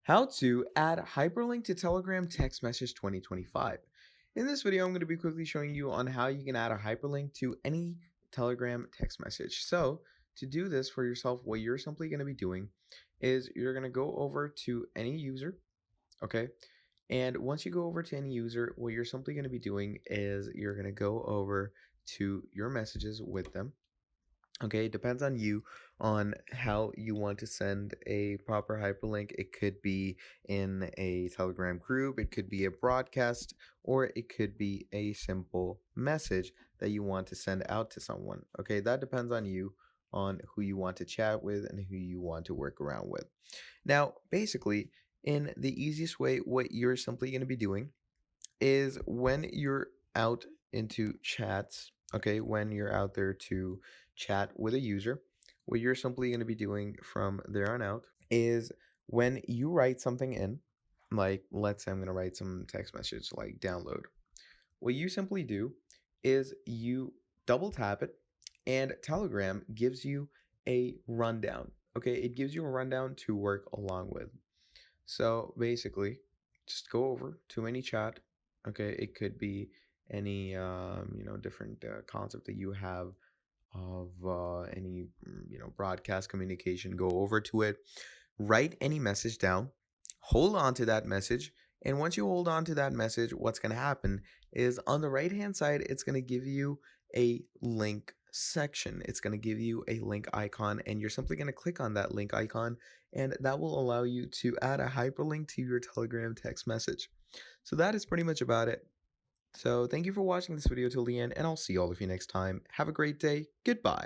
How to add hyperlink to Telegram text message 2025. In this video, I'm going to be quickly showing you on how you can add a hyperlink to any Telegram text message. So to do this for yourself, what you're simply going to be doing is you're going to go over to any user, okay? And once you go over to any user, what you're simply going to be doing is you're going to go over to your messages with them. Okay, it depends on you on how you want to send a proper hyperlink. It could be in a Telegram group, it could be a broadcast, or it could be a simple message that you want to send out to someone. Okay, that depends on you on who you want to chat with and who you want to work around with. Now, basically, in the easiest way, what you're simply going to be doing is when you're out into chats, okay, when you're out there to chat with a user, what you're simply going to be doing from there on out is when you write something in, like let's say I'm going to write some text message like download. What you simply do is you double tap it, and Telegram gives you a rundown. Okay, it gives you a rundown to work along with. So basically, just go over to any chat. Okay, it could be any different concept that you have of any broadcast communication. Go over to it, write any message down, hold on to that message, and once you hold on to that message, what's going to happen is on the right hand side, it's going to give you a link section. It's going to give you a link icon, and you're simply going to click on that link icon, and that will allow you to add a hyperlink to your Telegram text message. So that is pretty much about it. So thank you for watching this video till the end, and I'll see all of you next time. Have a great day. Goodbye.